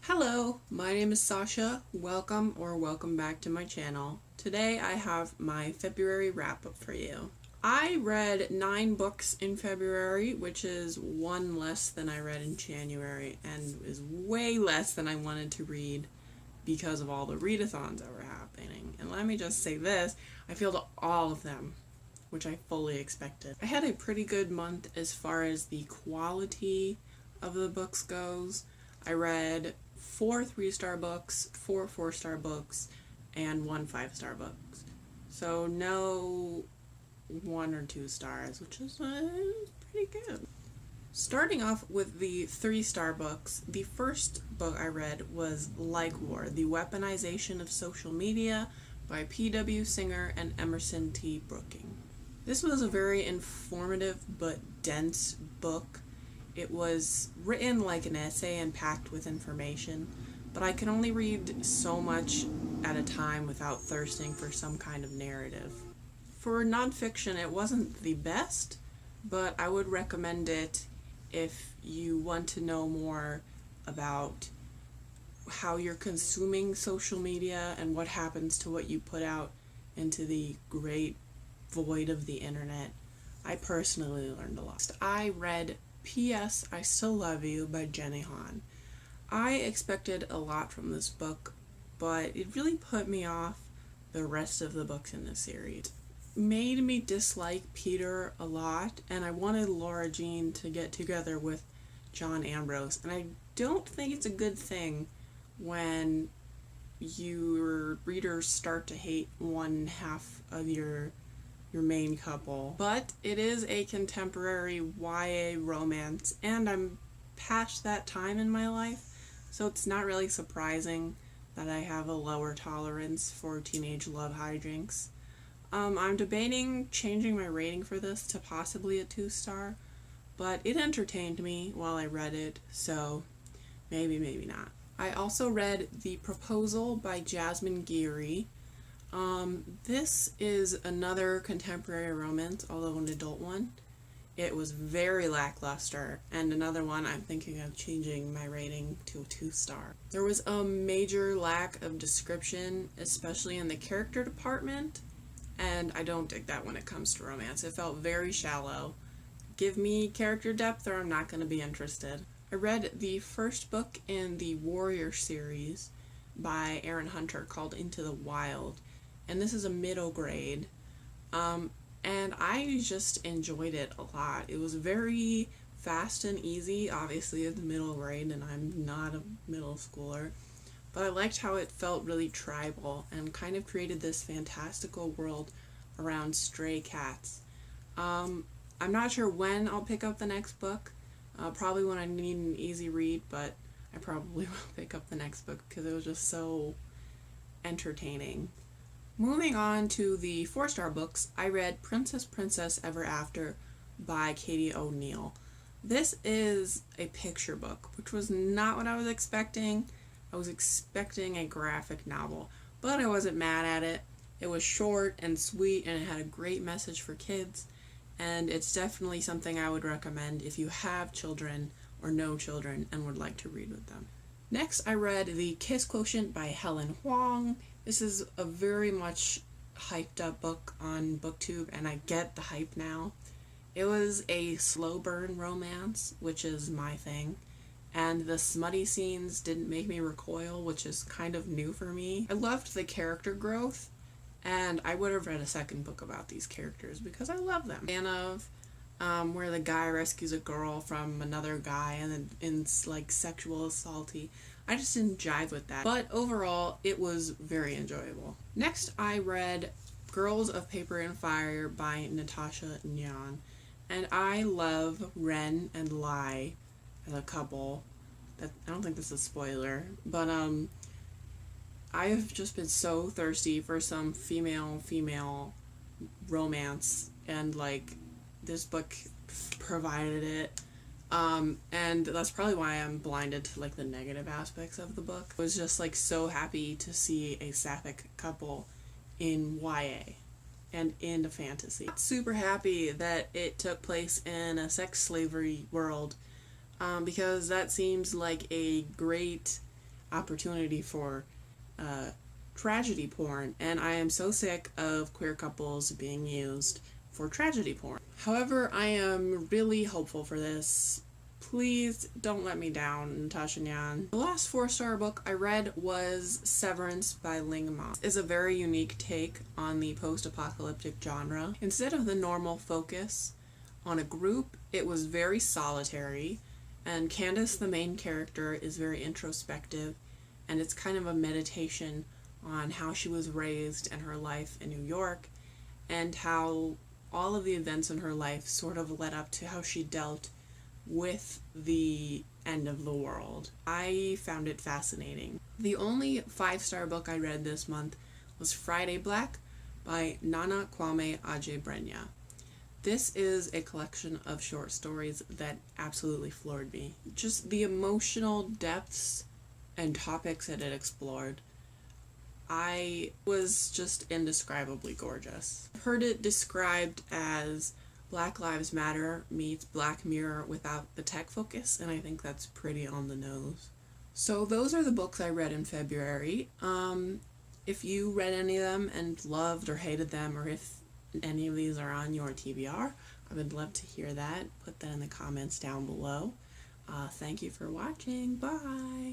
Hello, my name is Sasha. Welcome back to my channel. Today I have my February wrap-up for you. I read 9 books in February, which is one less than I read in January, and is way less than I wanted to read because of all the readathons that were happening. And let me just say this, I failed all of them, which I fully expected. I had a pretty good month as far as the quality of the books goes. I read 4 3-star books, 4 4-star books, and 1 5-star books. So no 1 or 2 stars, which is pretty good. Starting off with the 3-star books, the first book I read was Like War, The Weaponization of Social Media by P.W. Singer and Emerson T. Brooking. This was a very informative but dense book. It was written like an essay and packed with information, but I could only read so much at a time without thirsting for some kind of narrative. For nonfiction, it wasn't the best, but I would recommend it if you want to know more about how you're consuming social media and what happens to what you put out into the great void of the internet. I personally learned a lot. I read P.S. I Still Love You by Jenny Han. I expected a lot from this book, but it really put me off the rest of the books in this series. It made me dislike Peter a lot, and I wanted Laura Jean to get together with John Ambrose, and I don't think it's a good thing when your readers start to hate one half of your main couple. But it is a contemporary YA romance, and I'm past that time in my life, so it's not really surprising that I have a lower tolerance for teenage love hijinks. I'm debating changing my rating for this to possibly a 2-star, but it entertained me while I read it, so maybe not. I also read The Proposal by Jasmine Geary. This is another contemporary romance, although an adult one. It was very lackluster, and another one I'm thinking of changing my rating to a 2-star. There was a major lack of description, especially in the character department, and I don't dig that when it comes to romance. It felt very shallow. Give me character depth or I'm not going to be interested. I read the first book in the Warrior series by Aaron Hunter called Into the Wild, and this is a middle grade, and I just enjoyed it a lot. It was very fast and easy. Obviously it's middle grade and I'm not a middle schooler, but I liked how it felt really tribal and kind of created this fantastical world around stray cats. I'm not sure when I'll pick up the next book, probably when I need an easy read, but I probably will pick up the next book because it was just so entertaining. Moving on to the 4-star books, I read Princess Ever After by Katie O'Neill. This is a picture book, which was not what I was expecting. I was expecting a graphic novel, but I wasn't mad at it. It was short and sweet, and it had a great message for kids, and it's definitely something I would recommend if you have children or know children and would like to read with them. Next, I read The Kiss Quotient by Helen Huang. This is a very much hyped up book on BookTube, and I get the hype now. It was a slow burn romance, which is my thing, and the smutty scenes didn't make me recoil, which is kind of new for me. I loved the character growth, and I would have read a second book about these characters because I love them. Fan of where the guy rescues a girl from another guy and it's like sexual assaulty. I just didn't jive with that, but overall it was very enjoyable. Next, I read Girls of Paper and Fire by Natasha Nyan, and I love Ren and Lai as a couple. I don't think this is a spoiler, but I've just been so thirsty for some female romance, and like this book provided it. And that's probably why I'm blinded to like the negative aspects of the book. I was just like so happy to see a sapphic couple in YA and in a fantasy. Super happy that it took place in a sex slavery world, because that seems like a great opportunity for tragedy porn, and I am so sick of queer couples being used for tragedy porn. However, I am really hopeful for this. Please don't let me down, Natasha Nyan. The last 4-star book I read was Severance by Ling Ma. It's a very unique take on the post-apocalyptic genre. Instead of the normal focus on a group, it was very solitary, and Candace, the main character, is very introspective, and it's kind of a meditation on how she was raised and her life in New York, and how all of the events in her life sort of led up to how she dealt with the end of the world. I found it fascinating. The only 5-star book I read this month was Friday Black by Nana Kwame Adjei-Brenyah. This is a collection of short stories that absolutely floored me. Just the emotional depths and topics that it explored. I was just indescribably gorgeous. I've heard it described as Black Lives Matter meets Black Mirror without the tech focus, and I think that's pretty on the nose. So those are the books I read in February. If you read any of them and loved or hated them, or if any of these are on your TBR, I would love to hear that. Put that in the comments down below. Thank you for watching. Bye!